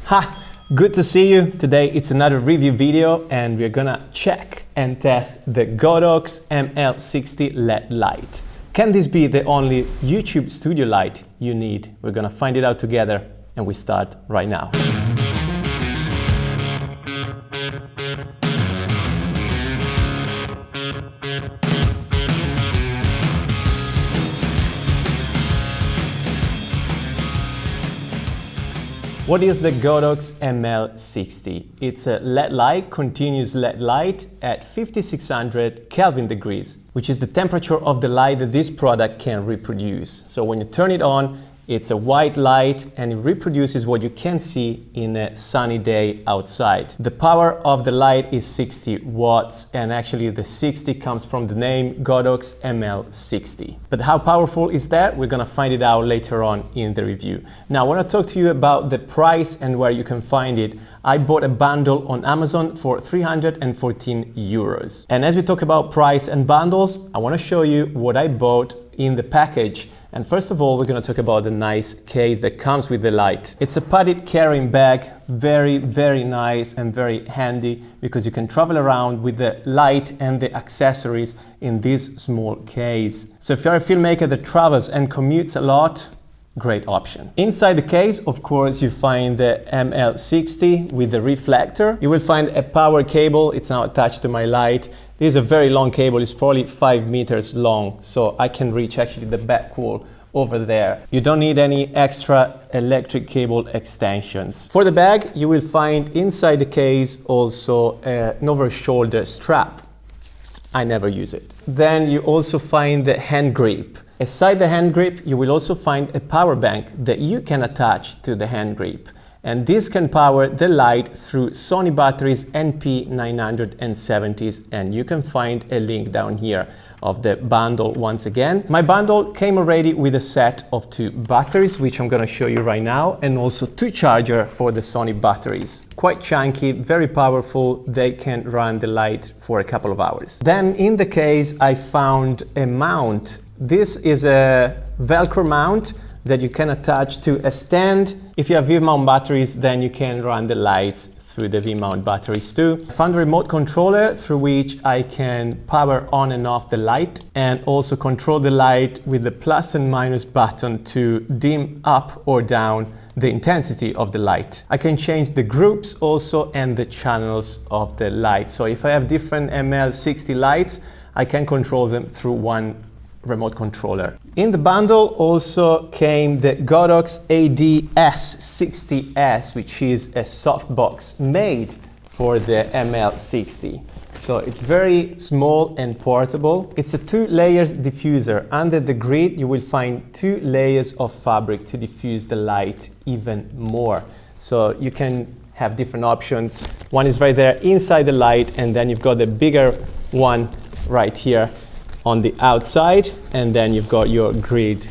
Ha! Good to see you. Today it's another review video and we're gonna check and test the Godox ML60 LED light. Can this be the only YouTube studio light you need? We're gonna find it out together and we start right now. What is the Godox ML60? It's a LED light, continuous LED light at 5600 Kelvin degrees, which is the temperature of the light that this product can reproduce. So when you turn it on, it's a white light and it reproduces what you can see in a sunny day outside. The power of the light is 60 watts and actually the 60 comes from the name Godox ML60. But how powerful is that? We're gonna find it out later on in the review. Now I wanna talk to you about the price and where you can find it. I bought a bundle on Amazon for 314 euros. And as we talk about price and bundles, I wanna show you what I bought in the package. And first of all, we're going to talk about the nice case that comes with the light. It's a padded carrying bag, very nice and very handy because you can travel around with the light and the accessories in this small case. So if you're a filmmaker that travels and commutes a lot, great option. Inside the case, of course, you find the ML60 with the reflector. You will find a power cable. It's now attached to my light. This is a very long cable. It's probably 5 meters long, so I can reach actually the back wall over there. You don't need any extra electric cable extensions. For the bag, you will find inside the case also an over-shoulder strap. I never use it. Then you also find the hand grip. Aside the hand grip, you will also find a power bank that you can attach to the hand grip. And this can power the light through Sony batteries NP970s, and you can find a link down here of the bundle once again. My bundle came already with a set of 2 batteries, which I'm gonna show you right now, and also 2 chargers for the Sony batteries. Quite chunky, very powerful, they can run the light for a couple of hours. Then in the case, I found a mount. This is a Velcro mount that you can attach to a stand. If you have V-mount batteries, then you can run the lights through the V-mount batteries too. I found a remote controller through which I can power on and off the light and also control the light with the plus and minus button to dim up or down the intensity of the light. I can change the groups also and the channels of the light. So if I have different ML60 lights, I can control them through one remote controller. In the bundle also came the Godox AD-S60S, which is a softbox made for the ML60. So it's very small and portable. It's a 2-layers diffuser. Under the grid, you will find 2 layers of fabric to diffuse the light even more. So you can have different options. One is right there inside the light, and then you've got the bigger one right here on the outside, and then you've got your grid.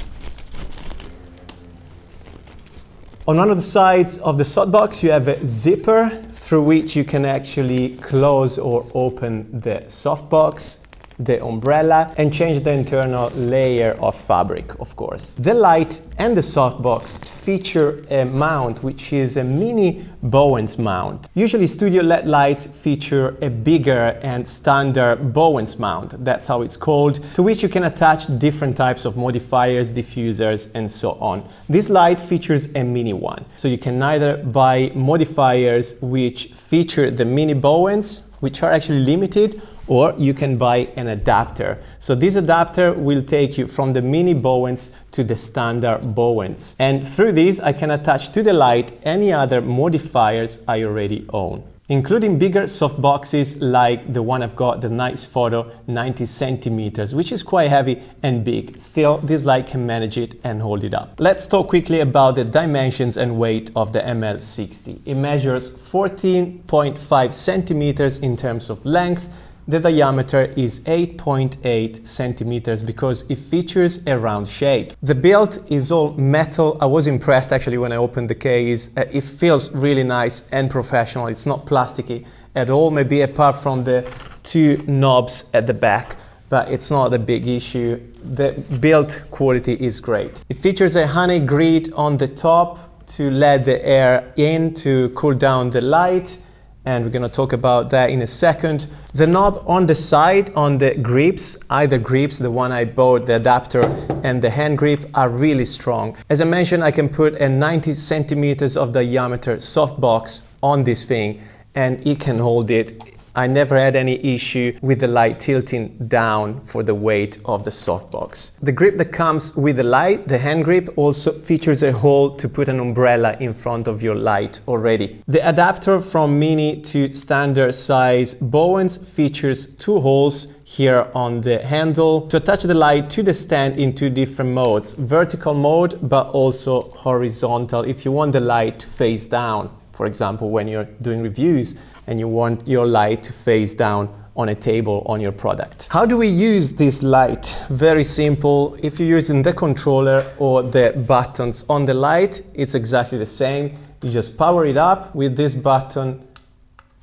On one of the sides of the softbox, you have a zipper through which you can actually close or open the softbox, the umbrella, and change the internal layer of fabric, of course. The light and the softbox feature a mount which is a mini Bowens mount. Usually studio LED lights feature a bigger and standard Bowens mount, that's how it's called, to which you can attach different types of modifiers, diffusers, and so on. This light features a mini one, so you can either buy modifiers which feature the mini Bowens, which are actually limited, or you can buy an adapter. So this adapter will take you from the mini Bowens to the standard Bowens. And through this, I can attach to the light any other modifiers I already own, including bigger softboxes like the one I've got, the Nice Photo 90 centimeters, which is quite heavy and big. Still, this light can manage it and hold it up. Let's talk quickly about the dimensions and weight of the ML60. It measures 14.5 centimeters in terms of length. The diameter is 8.8 centimeters because it features a round shape. The build is all metal. I was impressed actually when I opened the case. It feels really nice and professional. It's not plasticky at all, maybe apart from the 2 knobs at the back, but it's not a big issue. The build quality is great. It features a honey grid on the top to let the air in to cool down the light, and we're going to talk about that in a second. The knob on the side, on the grips, either grips, the one I bought, the adapter, and the hand grip are really strong. As I mentioned, I can put a 90 centimeters of diameter softbox on this thing, and it can hold it. I never had any issue with the light tilting down for the weight of the softbox. The grip that comes with the light, the hand grip, also features a hole to put an umbrella in front of your light already. The adapter from mini to standard size Bowens features two holes here on the handle to attach the light to the stand in two different modes. Vertical mode, but also horizontal if you want the light to face down. For example, when you're doing reviews and you want your light to face down on a table on your product. How do we use this light? Very simple. If you're using the controller or the buttons on the light, it's exactly the same. You just power it up with this button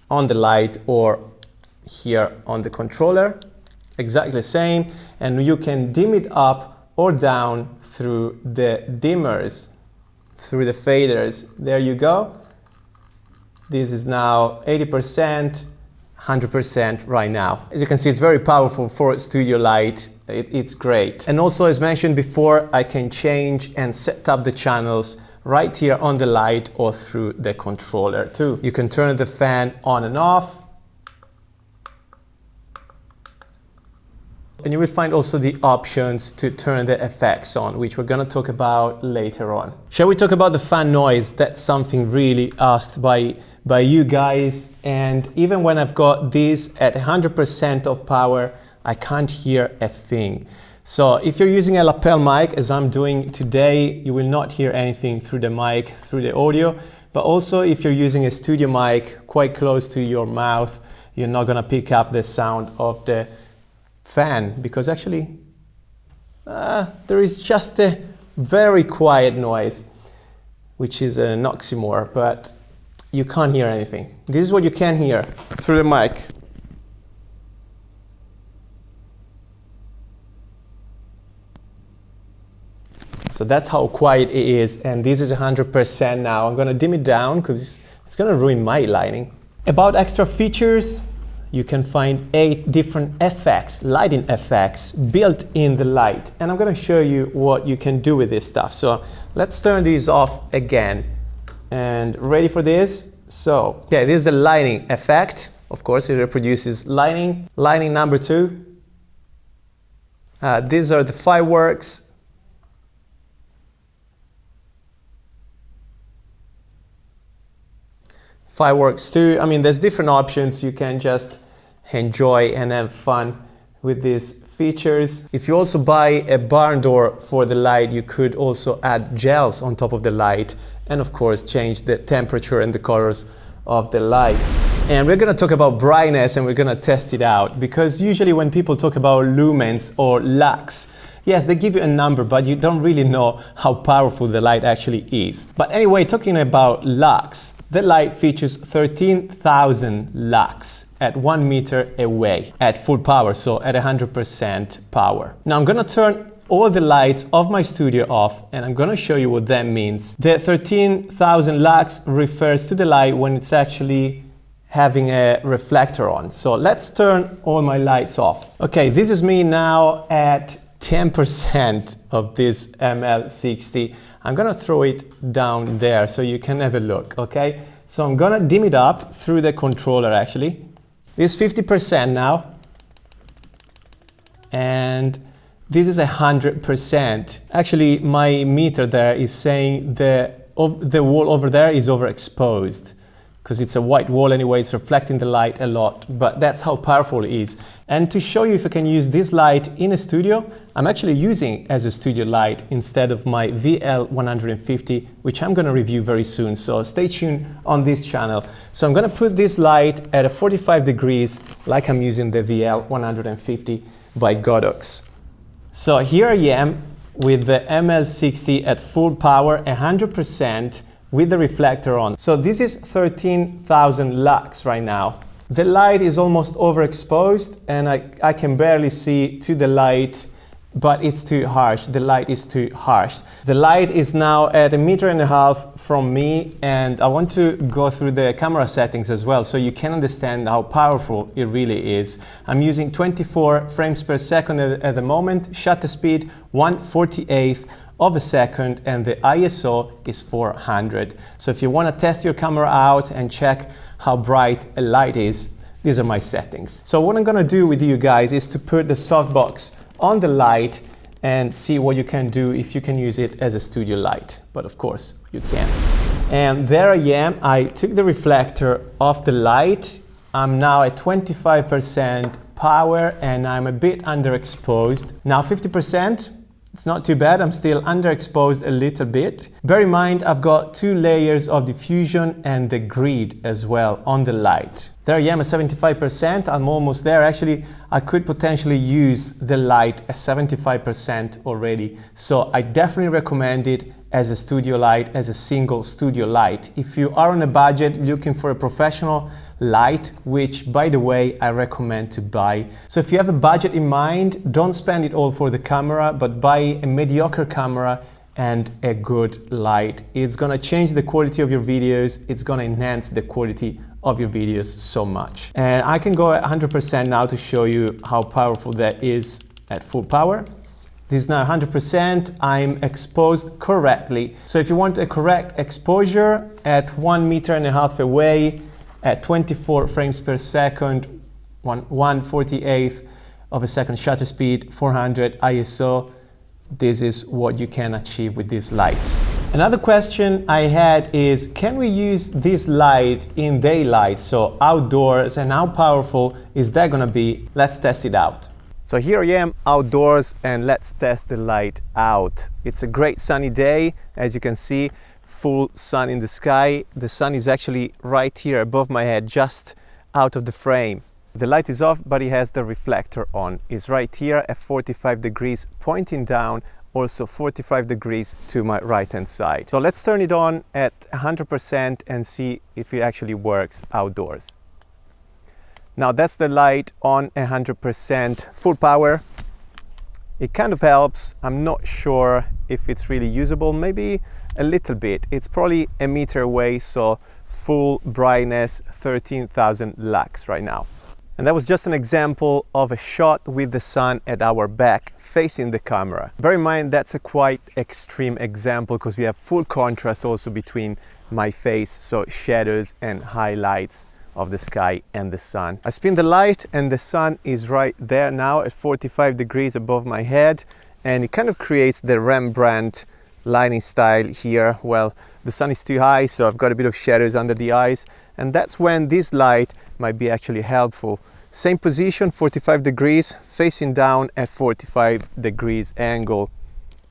on the light or here on the controller. Exactly the same. And you can dim it up or down through the dimmers, through the faders. There you go. This is now 80%, 100% right now. As you can see, it's very powerful for studio light. It's great. And also, as mentioned before, I can change and set up the channels right here on the light or through the controller too. You can turn the fan on and off. And you will find also the options to turn the effects on, which we're going to talk about later on. Shall we talk about the fan noise? That's something really asked by you guys. And even when I've got this at 100% of power, I can't hear a thing. So if you're using a lapel mic, as I'm doing today, you will not hear anything through the mic, through the audio. But also if you're using a studio mic quite close to your mouth, you're not going to pick up the sound of the fan, because actually there is just a very quiet noise, which is an oxymoron, but you can't hear anything. This is what you can hear through the mic. So that's how quiet it is, and this is 100% now. I'm gonna dim it down because it's gonna ruin my lighting. About extra features, you can find 8 different effects, lighting effects built in the light. And I'm gonna show you what you can do with this stuff. So let's turn these off again. And ready for this? So, okay, this is the lighting effect. Of course, it reproduces lighting. Lighting number 2. These are the fireworks. Fireworks too. I mean, there's different options. You can just enjoy and have fun with these features. If you also buy a barn door for the light, you could also add gels on top of the light, and of course change the temperature and the colors of the light. And we're going to talk about brightness, and we're going to test it out, because usually when people talk about lumens or lux, yes, they give you a number, but you don't really know how powerful the light actually is. But anyway, talking about lux, the light features 13,000 lux at 1 meter away at full power, so at 100% power. Now I'm gonna turn all the lights of my studio off, and I'm gonna show you what that means. The 13,000 lux refers to the light when it's actually having a reflector on. So let's turn all my lights off. Okay, this is me now at 10% of this ML60. I'm gonna throw it down there so you can have a look, okay? So I'm gonna dim it up through the controller actually. This is 50% now. And this is 100%. Actually, my meter there is saying the wall over there is overexposed, because it's a white wall anyway, it's reflecting the light a lot, but that's how powerful it is. And to show you if I can use this light in a studio, I'm actually using it as a studio light instead of my VL150, which I'm gonna review very soon, so stay tuned on this channel. So I'm gonna put this light at a 45 degrees, like I'm using the VL150 by Godox. So here I am with the ML60 at full power, 100%, with the reflector on. So this is 13,000 lux right now. The light is almost overexposed, and I can barely see to the light, but it's too harsh. The light is too harsh. The light is now at 1.5 meters from me, and I want to go through the camera settings as well so you can understand how powerful it really is. I'm using 24 frames per second at the moment, shutter speed 1/48 of a second, and the ISO is 400. So if you want to test your camera out and check how bright a light is, these are my settings. So what I'm going to do with you guys is to put the softbox on the light and see what you can do if you can use it as a studio light. But of course you can. And there I am. I took the reflector off the light. I'm now at 25% power and I'm a bit underexposed. Now 50%. It's not too bad, I'm still underexposed a little bit. Bear in mind, I've got 2 layers of diffusion and the grid as well on the light. There I am at 75%, I'm almost there. Actually, I could potentially use the light at 75% already. So I definitely recommend it as a studio light, as a single studio light. If you are on a budget looking for a professional light, which by the way I recommend to buy. So if you have a budget in mind, don't spend it all for the camera, but buy a mediocre camera and a good light. It's gonna change the quality of your videos, it's gonna enhance the quality of your videos so much. And I can go at 100% now to show you how powerful that is at full power. This is now 100%, I'm exposed correctly. So if you want a correct exposure at 1.5 meters away, at 24 frames per second, 1/48 of a second shutter speed, 400 ISO, this is what you can achieve with this light. Another question I had is, can we use this light in daylight, so outdoors, and how powerful is that gonna be? Let's test it out. So here I am outdoors and let's test the light out. It's a great sunny day, as you can see. Full sun in the sky. The sun is actually right here above my head, just out of the frame. The light is off, but it has the reflector on. It's right here at 45 degrees, pointing down, also 45 degrees to my right hand side. So let's turn it on at 100% and see if it actually works outdoors. Now that's the light on 100% full power. It kind of helps. I'm not sure if it's really usable, maybe a little bit. It's probably 1 meter away, so full brightness, 13,000 lux right now. And that was just an example of a shot with the sun at our back facing the camera. Bear in mind that's a quite extreme example because we have full contrast also between my face, so shadows and highlights of the sky and the sun. I spin the light and the sun is right there now at 45 degrees above my head, and it kind of creates the Rembrandt lighting style here. Well, the sun is too high, so I've got a bit of shadows under the eyes, and that's when this light might be actually helpful. Same position, 45 degrees, facing down at 45 degrees angle.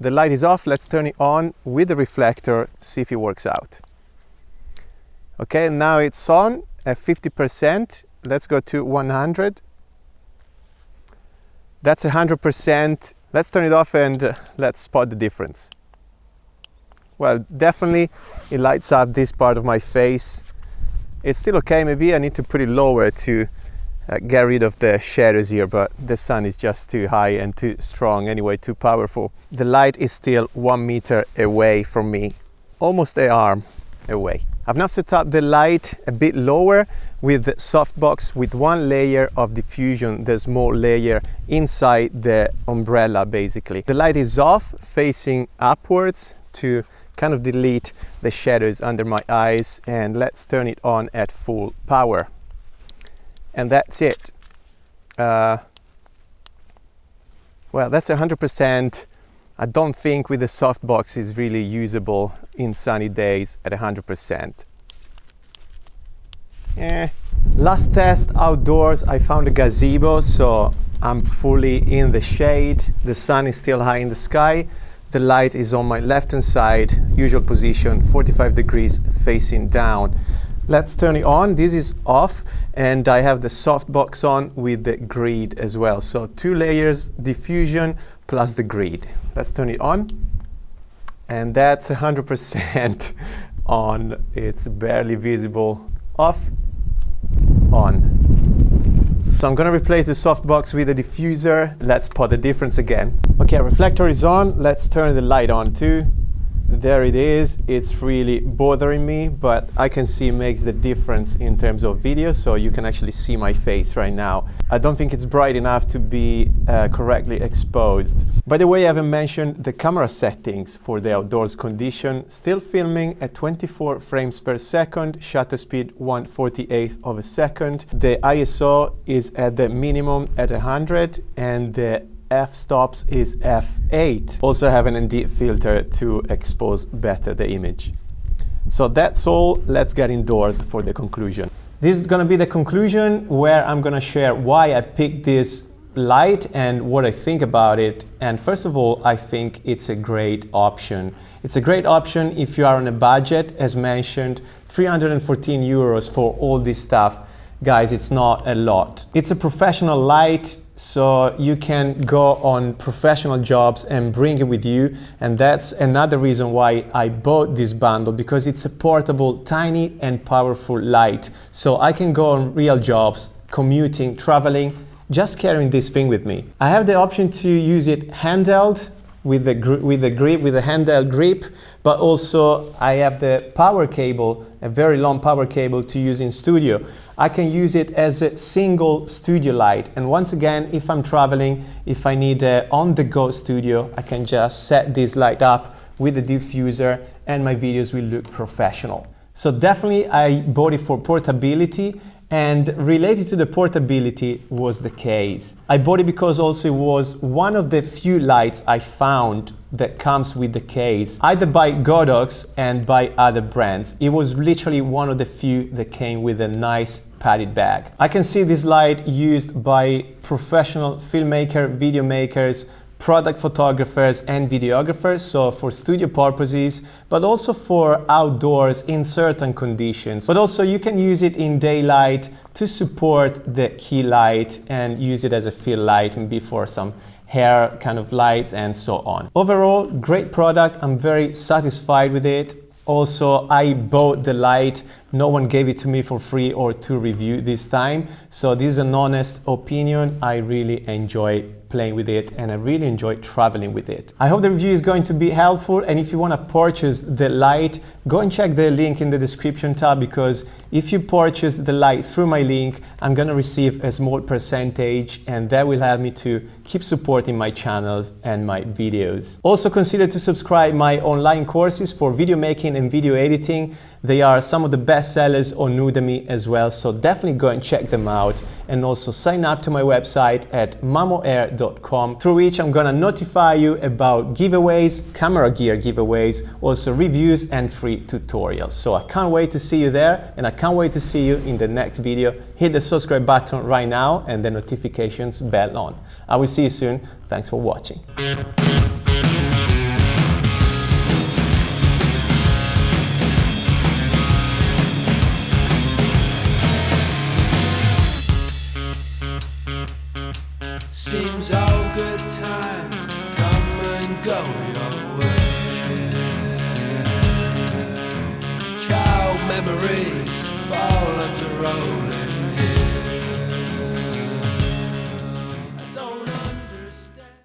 The light is off, let's turn it on with the reflector, see if it works out. Okay, now it's on at 50%. Let's go to 100. That's 100%. Let's turn it off and let's spot the difference. Well, definitely it lights up this part of my face. It's still okay, maybe I need to put it lower to get rid of the shadows here, but the sun is just too high and too strong anyway, too powerful. The light is still 1 meter away from me, almost an arm away. I've now set up the light a bit lower with the softbox with 1 layer of diffusion, the small layer inside the umbrella basically. The light is off, facing upwards to kind of delete the shadows under my eyes, and let's turn it on at full power. And that's it. Well, that's 100%. I don't think with the softbox is really usable in sunny days at 100%. Last test outdoors, I found a gazebo, so I'm fully in the shade. The sun is still high in the sky. The light is on my left hand side, usual position, 45 degrees facing down. Let's turn it on. This is off, and I have the softbox on with the grid as well. So 2 layers diffusion plus the grid. Let's turn it on, and that's 100% on. It's barely visible. Off, on. So I'm gonna replace the softbox with a diffuser. Let's spot the difference again. Okay, reflector is on. Let's turn the light on too. There it is. It's really bothering me, but I can see it makes the difference in terms of video, so you can actually see my face right now. I don't think it's bright enough to be correctly exposed. By the way, I haven't mentioned the camera settings for the outdoors condition. Still filming at 24 frames per second, shutter speed 1/48th of a second. The ISO is at the minimum at 100, and the f-stops is f8. Also have an ND filter to expose better the image. So that's all. Let's get indoors for the conclusion. This is gonna be the conclusion where I'm gonna share why I picked this light and what I think about it. And first of all, I think it's a great option. It's a great option if you are on a budget, as mentioned, 314 euros for all this stuff. Guys, it's not a lot. It's a professional light, so you can go on professional jobs and bring it with you. And that's another reason why I bought this bundle, because it's a portable, tiny and powerful light. So I can go on real jobs, commuting, traveling, just carrying this thing with me. I have the option to use it handheld with the handheld grip, but also I have the power cable, a very long power cable to use in studio. I can use it as a single studio light, and once again, if I'm traveling, if I need an on-the-go studio, I can just set this light up with the diffuser and my videos will look professional. So definitely I bought it for portability, and related to the portability was the case. I bought it because also it was one of the few lights I found that comes with the case, either by Godox and by other brands. It was literally one of the few that came with a nice padded bag. I can see this light used by professional filmmaker, video makers, product photographers and videographers, so for studio purposes, but also for outdoors in certain conditions. But also you can use it in daylight to support the key light and use it as a fill light, maybe for some hair kind of lights and so on. Overall, great product. I'm very satisfied with it. Also, I bought the light. No one gave it to me for free or to review this time. So this is an honest opinion. I really enjoy playing with it and I really enjoy traveling with it. I hope the review is going to be helpful, and if you want to purchase the light, go and check the link in the description tab, because if you purchase the light through my link, I'm going to receive a small percentage, and that will help me to keep supporting my channels and my videos. Also consider to subscribe my online courses for video making and video editing. They are some of the best sellers on Udemy as well, so definitely go and check them out, and also sign up to my website at mamoair.com, through which I'm gonna notify you about giveaways, camera gear giveaways, also reviews and free tutorials. So I can't wait to see you there, and I can't wait to see you in the next video. Hit the subscribe button right now and the notifications bell on. I will see you soon. Thanks for watching. Seems all good times come and go your way. Child memories fall under rolling